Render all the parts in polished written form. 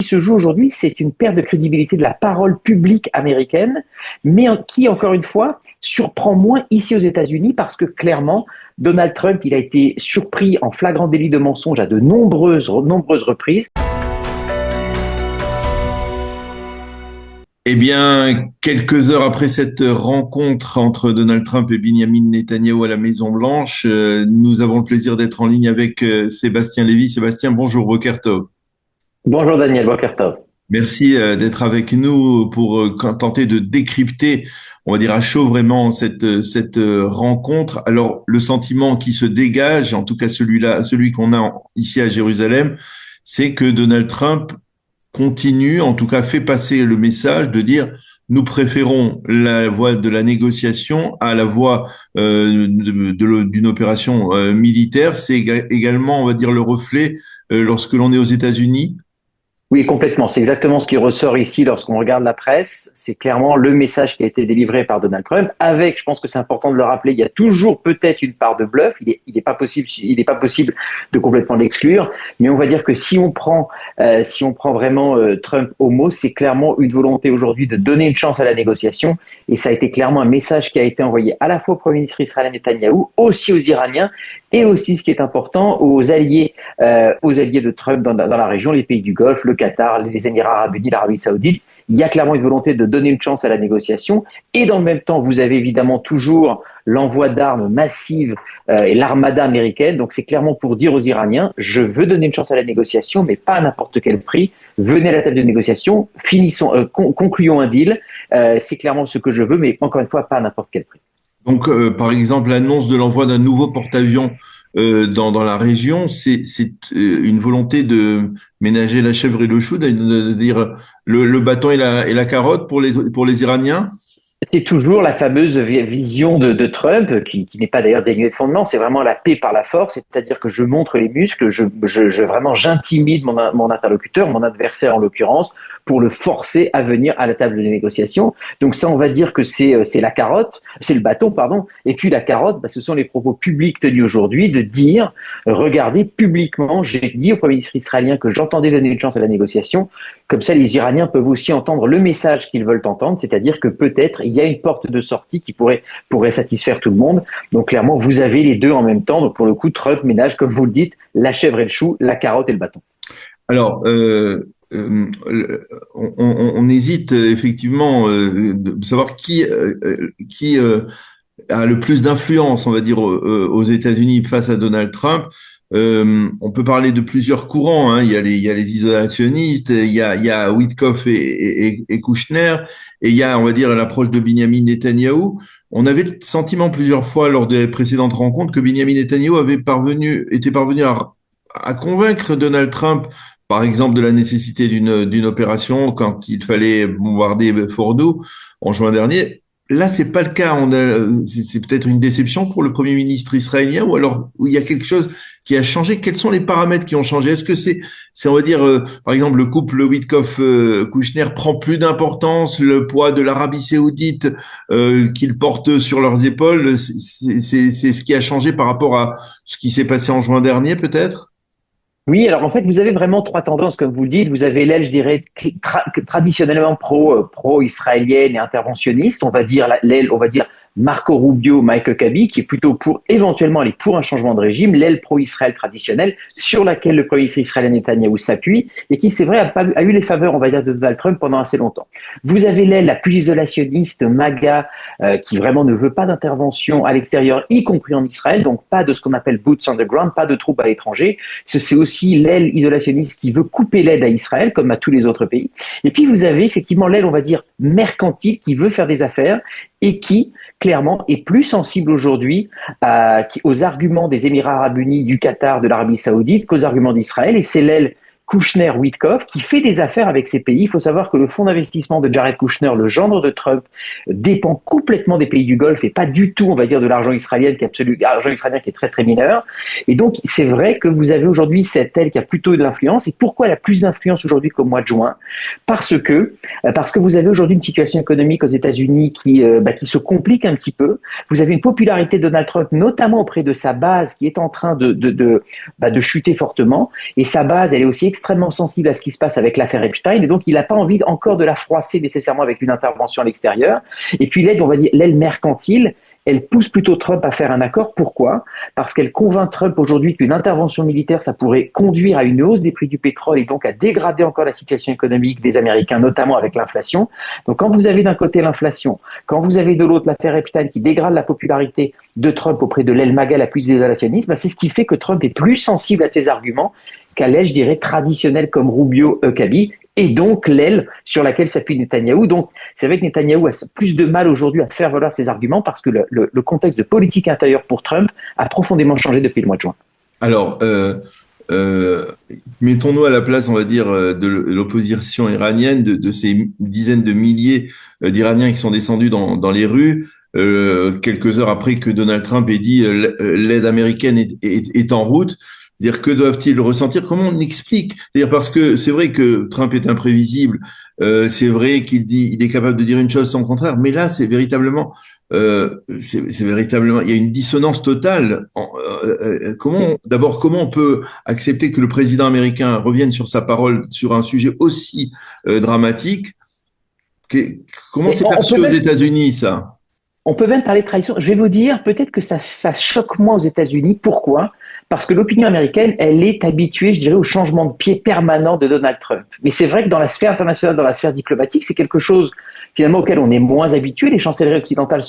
se joue aujourd'hui, c'est une perte de crédibilité de la parole publique américaine, mais qui, encore une fois, surprend moins ici aux États-Unis parce que clairement, Donald Trump, il a été surpris en flagrant délit de mensonge à de nombreuses reprises. Eh bien, quelques heures après cette rencontre entre Donald Trump et Benjamin Netanyahou à la Maison-Blanche, nous avons le plaisir d'être en ligne avec Sébastien Lévy. Sébastien, bonjour, Boker Tov. Bonjour Daniel, Boker Tov. Merci d'être avec nous pour tenter de décrypter, on va dire à chaud vraiment cette rencontre. Alors, le sentiment qui se dégage, en tout cas celui qu'on a ici à Jérusalem, c'est que Donald Trump continue, en tout cas fait passer le message de dire nous préférons la voie de la négociation à la voie d'une opération militaire. C'est également, on va dire, le reflet lorsque l'on est aux États-Unis. Oui, complètement. C'est exactement ce qui ressort ici lorsqu'on regarde la presse. C'est clairement le message qui a été délivré par Donald Trump. Avec, je pense que c'est important de le rappeler, il y a toujours peut-être une part de bluff. Il est pas possible de complètement l'exclure. Mais on va dire que si on prend vraiment Trump au mot, c'est clairement une volonté aujourd'hui de donner une chance à la négociation. Et ça a été clairement un message qui a été envoyé à la fois au Premier ministre israélien Netanyahou, aussi aux Iraniens, et aussi, ce qui est important, aux alliés de Trump dans la région, les pays du Golfe, le Qatar, les Émirats arabes unis, l'Arabie saoudite. Il y a clairement une volonté de donner une chance à la négociation. Et dans le même temps, vous avez évidemment toujours l'envoi d'armes massives et l'armada américaine. Donc c'est clairement pour dire aux Iraniens, je veux donner une chance à la négociation, mais pas à n'importe quel prix. Venez à la table de négociation, concluons un deal. C'est clairement ce que je veux, mais encore une fois, pas à n'importe quel prix. Donc, par exemple, l'annonce de l'envoi d'un nouveau porte-avions dans la région, c'est une volonté de ménager la chèvre et le chou, de dire le bâton et la carotte pour les Iraniens. C'est toujours la fameuse vision de Trump, qui n'est pas d'ailleurs dénuée de fondement. C'est vraiment la paix par la force, c'est-à-dire que je montre les muscles, vraiment j'intimide mon interlocuteur, mon adversaire en l'occurrence, pour le forcer à venir à la table de négociation. Donc ça, on va dire que c'est la carotte, c'est le bâton, pardon. Et puis la carotte, ce sont les propos publics tenus aujourd'hui de dire, regardez publiquement, j'ai dit au Premier ministre israélien que j'entendais donner une chance à la négociation. Comme ça, les Iraniens peuvent aussi entendre le message qu'ils veulent entendre, c'est-à-dire que peut-être il y a une porte de sortie qui pourrait satisfaire tout le monde. Donc clairement, vous avez les deux en même temps. Donc pour le coup, Trump ménage, comme vous le dites, la chèvre et le chou, la carotte et le bâton. Alors, on hésite effectivement de savoir qui a le plus d'influence, on va dire, aux États-Unis face à Donald Trump. On peut parler de plusieurs courants, hein. Il y a les isolationnistes, il y a Witkoff et Kouchner, et il y a, on va dire, l'approche de Benjamin Netanyahou. On avait le sentiment plusieurs fois lors des précédentes rencontres que Benjamin Netanyahou était parvenu à convaincre Donald Trump, par exemple, de la nécessité d'une opération quand il fallait bombarder Fordow en juin dernier. Là, c'est pas le cas. C'est peut-être une déception pour le Premier ministre israélien, ou alors où il y a quelque chose qui a changé. Quels sont les paramètres qui ont changé? Est-ce que on va dire, par exemple, le couple Witkoff-Kouchner prend plus d'importance, le poids de l'Arabie saoudite qu'ils portent sur leurs épaules, c'est ce qui a changé par rapport à ce qui s'est passé en juin dernier, peut-être? Oui, alors en fait, vous avez vraiment trois tendances, comme vous le dites. Vous avez l'aile, je dirais, traditionnellement pro-israélienne et interventionniste. On va dire l'aile, on va dire Marco Rubio, Mike Huckabee, qui est plutôt éventuellement aller pour un changement de régime, l'aile pro-Israël traditionnelle, sur laquelle le premier ministre israélien Netanyahou s'appuie, et qui, c'est vrai, a eu les faveurs, on va dire, de Donald Trump pendant assez longtemps. Vous avez l'aile la plus isolationniste, MAGA, qui vraiment ne veut pas d'intervention à l'extérieur, y compris en Israël, donc pas de ce qu'on appelle boots on the ground, pas de troupes à l'étranger. C'est aussi l'aile isolationniste qui veut couper l'aide à Israël, comme à tous les autres pays. Et puis vous avez effectivement l'aile, on va dire, mercantile, qui veut faire des affaires, et qui, clairement, est plus sensible aujourd'hui aux arguments des Émirats arabes unis, du Qatar, de l'Arabie saoudite qu'aux arguments d'Israël. Et c'est l'aile Kouchner-Witkoff qui fait des affaires avec ces pays. Il faut savoir que le fonds d'investissement de Jared Kushner, le gendre de Trump, dépend complètement des pays du Golfe et pas du tout, on va dire, de l'argent israélien qui est très très mineur. Et donc, c'est vrai que vous avez aujourd'hui cette aile qui a plutôt de l'influence. Et pourquoi elle a plus d'influence aujourd'hui qu'au mois de juin? Parce que vous avez aujourd'hui une situation économique aux États-Unis qui se complique un petit peu. Vous avez une popularité de Donald Trump, notamment auprès de sa base, qui est en train de chuter fortement. Et sa base, elle est aussi extrêmement sensible à ce qui se passe avec l'affaire Epstein, et donc il n'a pas envie encore de la froisser nécessairement avec une intervention à l'extérieur. Et puis l'aide, on va dire, l'aile mercantile, elle pousse plutôt Trump à faire un accord. Pourquoi? Parce qu'elle convainc Trump aujourd'hui qu'une intervention militaire, ça pourrait conduire à une hausse des prix du pétrole et donc à dégrader encore la situation économique des Américains, notamment avec l'inflation. Donc quand vous avez d'un côté l'inflation, quand vous avez de l'autre l'affaire Epstein qui dégrade la popularité de Trump auprès de l'aile MAGA la plus isolationniste, ben c'est ce qui fait que Trump est plus sensible à ces arguments qu'à l'aile, je dirais, traditionnelle comme Rubio, Huckabee, et donc l'aile sur laquelle s'appuie Netanyahou. Donc, c'est vrai que Netanyahou a plus de mal aujourd'hui à faire valoir ses arguments parce que le contexte de politique intérieure pour Trump a profondément changé depuis le mois de juin. Alors, mettons-nous à la place, on va dire, de l'opposition iranienne, de ces dizaines de milliers d'Iraniens qui sont descendus dans les rues, quelques heures après que Donald Trump ait dit l'aide américaine est en route. C'est-à-dire, que doivent-ils ressentir? Comment on explique? C'est-à-dire, parce que c'est vrai que Trump est imprévisible, c'est vrai il est capable de dire une chose sans le contraire, mais là, c'est véritablement, il y a une dissonance totale. Comment on peut accepter que le président américain revienne sur sa parole sur un sujet aussi dramatique? Comment c'est perçu aux États-Unis, ça? On peut même parler de trahison. Je vais vous dire, peut-être que ça choque moins aux États-Unis. Pourquoi? Parce que l'opinion américaine, elle est habituée, je dirais, au changement de pied permanent de Donald Trump. Mais c'est vrai que dans la sphère internationale, dans la sphère diplomatique, c'est quelque chose finalement auquel on est moins habitué. Les chancelleries occidentales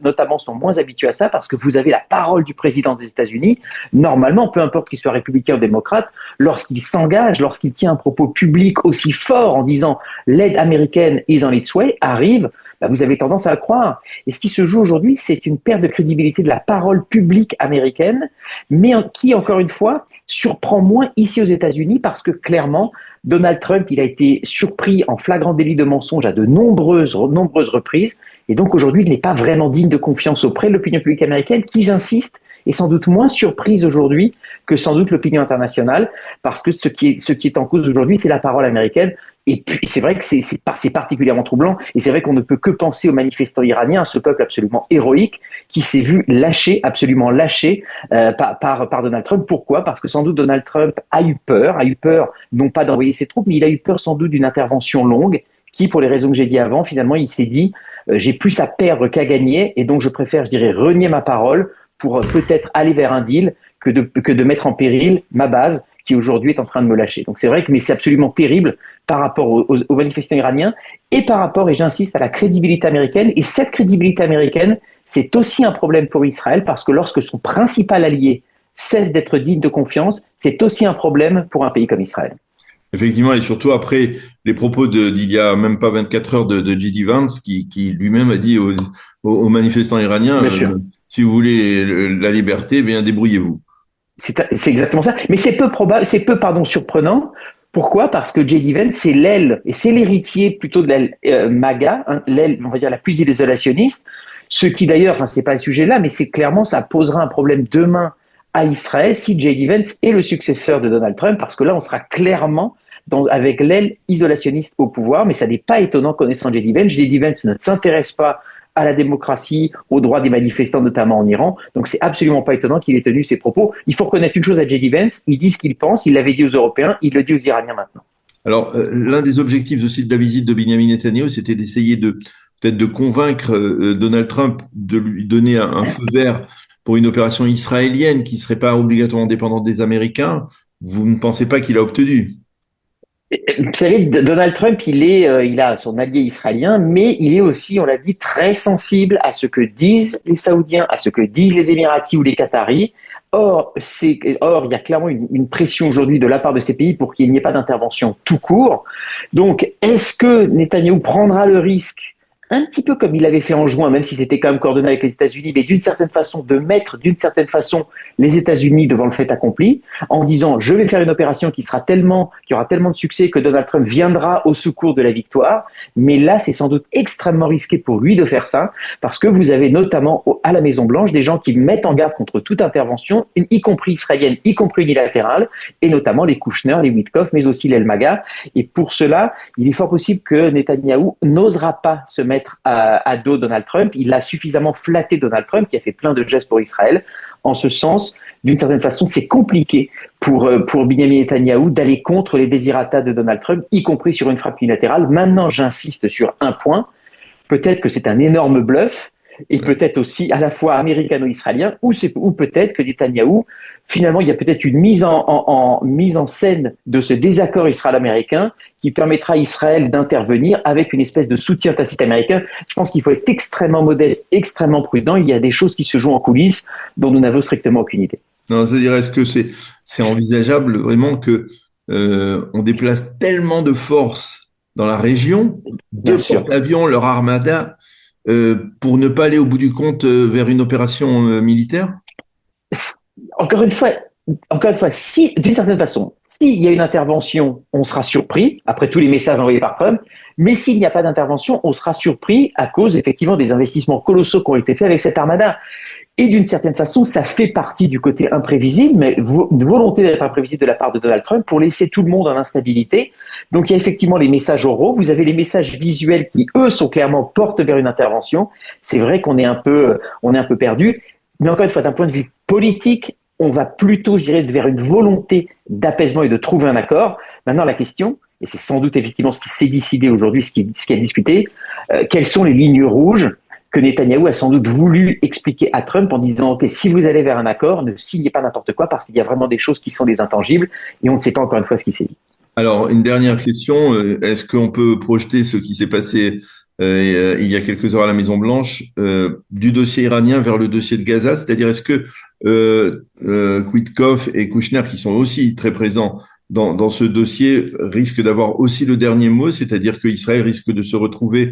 notamment sont moins habituées à ça parce que vous avez la parole du président des États-Unis. Normalement, peu importe qu'il soit républicain ou démocrate, lorsqu'il s'engage, lorsqu'il tient un propos public aussi fort en disant l'aide américaine is on its way, arrive, vous avez tendance à le croire. Et ce qui se joue aujourd'hui, c'est une perte de crédibilité de la parole publique américaine, mais qui, encore une fois, surprend moins ici aux États-Unis parce que clairement, Donald Trump, il a été surpris en flagrant délit de mensonge à de nombreuses reprises. Et donc aujourd'hui, il n'est pas vraiment digne de confiance auprès de l'opinion publique américaine qui, j'insiste, est sans doute moins surprise aujourd'hui que sans doute l'opinion internationale parce que ce qui est en cause aujourd'hui, c'est la parole américaine. Et puis, c'est vrai que c'est particulièrement troublant. Et c'est vrai qu'on ne peut que penser aux manifestants iraniens, ce peuple absolument héroïque qui s'est vu absolument lâché par Donald Trump. Pourquoi? Parce que sans doute Donald Trump a eu peur non pas d'envoyer ses troupes, mais il a eu peur sans doute d'une intervention longue qui, pour les raisons que j'ai dit avant, finalement, il s'est dit j'ai plus à perdre qu'à gagner et donc je préfère, je dirais, renier ma parole pour peut-être aller vers un deal que de mettre en péril ma base qui aujourd'hui est en train de me lâcher. Donc c'est vrai que mais c'est absolument terrible par rapport aux manifestants iraniens et par rapport, et j'insiste, à la crédibilité américaine. Et cette crédibilité américaine, c'est aussi un problème pour Israël parce que lorsque son principal allié cesse d'être digne de confiance, c'est aussi un problème pour un pays comme Israël. Effectivement, et surtout après les propos d'il y a même pas 24 heures de J.D. Vance qui lui-même a dit aux manifestants iraniens, si vous voulez la liberté, eh bien débrouillez-vous. C'est exactement ça. Mais c'est peu surprenant. Pourquoi? Parce que J.D. Vance, c'est l'aile, et c'est l'héritier plutôt de l'aile MAGA, hein, l'aile, on va dire, la plus isolationniste. Ce qui d'ailleurs, enfin, c'est pas le sujet là, mais c'est clairement, ça posera un problème demain à Israël si J.D. Vance est le successeur de Donald Trump, parce que là, on sera clairement avec l'aile isolationniste au pouvoir, mais ça n'est pas étonnant connaissant J.D. Vance. J.D. Vance ne s'intéresse pas à la démocratie, aux droits des manifestants, notamment en Iran. Donc, c'est absolument pas étonnant qu'il ait tenu ces propos. Il faut reconnaître une chose à J.D. Vance, il dit ce qu'il pense, il l'avait dit aux Européens, il le dit aux Iraniens maintenant. Alors, l'un des objectifs aussi de la visite de Benjamin Netanyahu, c'était d'essayer peut-être de convaincre Donald Trump de lui donner un feu vert pour une opération israélienne qui serait pas obligatoirement dépendante des Américains. Vous ne pensez pas qu'il a obtenu? Vous savez, Donald Trump, il a son allié israélien, mais il est aussi, on l'a dit, très sensible à ce que disent les Saoudiens, à ce que disent les Émiratis ou les Qataris. Or, il y a clairement une pression aujourd'hui de la part de ces pays pour qu'il n'y ait pas d'intervention tout court. Donc, est-ce que Netanyahou prendra le risque, un petit peu comme il l'avait fait en juin, même si c'était quand même coordonné avec les États-Unis, mais d'une certaine façon, de mettre les États-Unis devant le fait accompli, en disant je vais faire une opération qui aura tellement de succès que Donald Trump viendra au secours de la victoire. Mais là, c'est sans doute extrêmement risqué pour lui de faire ça, parce que vous avez notamment à la Maison-Blanche des gens qui mettent en garde contre toute intervention, y compris israélienne, y compris unilatérale, et notamment les Kushner, les Witkoff, mais aussi l'El Maga. Et pour cela, il est fort possible que Netanyahou n'osera pas se mettre mettre à dos Donald Trump. Il a suffisamment flatté Donald Trump, qui a fait plein de gestes pour Israël. En ce sens, d'une certaine façon, c'est compliqué pour Benjamin Netanyahou d'aller contre les désirata de Donald Trump, y compris sur une frappe unilatérale. Maintenant, j'insiste sur un point. Peut-être que c'est un énorme bluff, et peut-être aussi à la fois américano-israélien, ou peut-être que Netanyahou, finalement, il y a peut-être une mise en scène de ce désaccord israélo-américain qui permettra à Israël d'intervenir avec une espèce de soutien tacite américain. Je pense qu'il faut être extrêmement modeste, extrêmement prudent. Il y a des choses qui se jouent en coulisses dont nous n'avons strictement aucune idée. Non, c'est-à-dire, est-ce que c'est envisageable vraiment que on déplace tellement de forces dans la région, Bien deux sûr. porte-avions, leur armada, pour ne pas aller au bout du compte vers une opération militaire? Encore une fois, si, d'une certaine façon, s'il y a une intervention, on sera surpris, après tous les messages envoyés par Trump, mais s'il n'y a pas d'intervention, on sera surpris à cause, effectivement, des investissements colossaux qui ont été faits avec cette armada. Et d'une certaine façon, ça fait partie du côté imprévisible, mais une volonté d'être imprévisible de la part de Donald Trump pour laisser tout le monde en instabilité. Donc il y a effectivement les messages oraux, vous avez les messages visuels qui, eux, sont clairement portent vers une intervention. C'est vrai on est un peu perdu, mais encore une fois, d'un point de vue politique, on va plutôt, je dirais, vers une volonté d'apaisement et de trouver un accord. Maintenant, la question, et c'est sans doute effectivement ce qui s'est décidé aujourd'hui, ce qui est discuté, quelles sont les lignes rouges que Netanyahou a sans doute voulu expliquer à Trump en disant, OK, si vous allez vers un accord, ne signez pas n'importe quoi parce qu'il y a vraiment des choses qui sont des intangibles et on ne sait pas encore une fois ce qui s'est dit. Alors, une dernière question. Est-ce qu'on peut projeter ce qui s'est passé il y a quelques heures à la Maison-Blanche du dossier iranien vers le dossier de Gaza? C'est-à-dire, est-ce que Witkoff et Kouchner, qui sont aussi très présents dans ce dossier, risquent d'avoir aussi le dernier mot? C'est-à-dire qu'Israël risque de se retrouver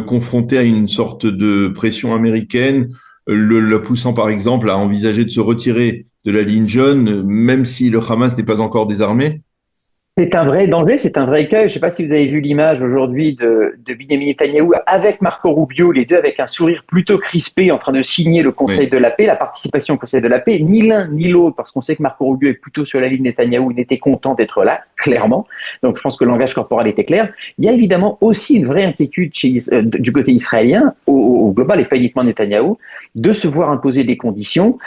confronté à une sorte de pression américaine, le poussant par exemple à envisager de se retirer de la ligne jaune, même si le Hamas n'est pas encore désarmé? C'est un vrai danger, c'est un vrai écueil. Je ne sais pas si vous avez vu l'image aujourd'hui de Benjamin Netanyahou avec Marco Rubio, les deux avec un sourire plutôt crispé en train de signer le Conseil Oui. de la paix, la participation au Conseil de la paix. Ni l'un ni l'autre, parce qu'on sait que Marco Rubio est plutôt sur la ligne Netanyahou, n'était content d'être là, clairement. Donc je pense que le langage corporel était clair. Il y a évidemment aussi une vraie inquiétude du côté israélien, au global et pas uniquement Netanyahou, de se voir imposer des conditions.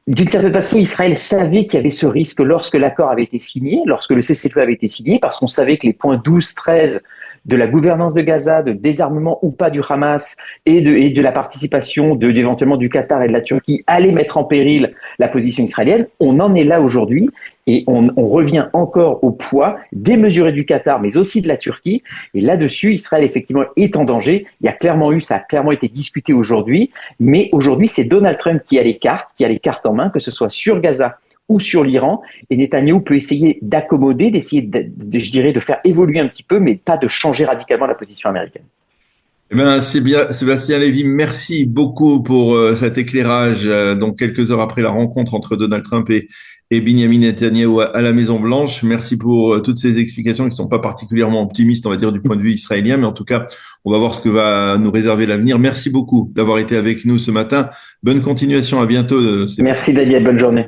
D'une certaine façon, Israël savait qu'il y avait ce risque lorsque l'accord avait été signé, lorsque le cessez-le-feu avait été signé, parce qu'on savait que les points 12, 13 de la gouvernance de Gaza, de désarmement ou pas du Hamas et de la participation éventuellement du Qatar et de la Turquie allaient mettre en péril la position israélienne. On en est là aujourd'hui et on revient encore au poids démesuré du Qatar, mais aussi de la Turquie. Et là-dessus, Israël effectivement est en danger. Ça a clairement été discuté aujourd'hui. Mais aujourd'hui, c'est Donald Trump qui a les cartes en main, que ce soit sur Gaza ou sur l'Iran. Et Netanyahou peut essayer d'accommoder, d'essayer, je dirais, de faire évoluer un petit peu, mais pas de changer radicalement la position américaine. Eh ben, c'est bien, Sébastien Lévy, merci beaucoup pour cet éclairage. Donc, quelques heures après la rencontre entre Donald Trump et Benjamin Netanyahou à la Maison-Blanche. Merci pour toutes ces explications qui ne sont pas particulièrement optimistes, on va dire, du point de vue israélien. Mais en tout cas, on va voir ce que va nous réserver l'avenir. Merci beaucoup d'avoir été avec nous ce matin. Bonne continuation. À bientôt, Sébastien. Merci Daniel, bonne journée.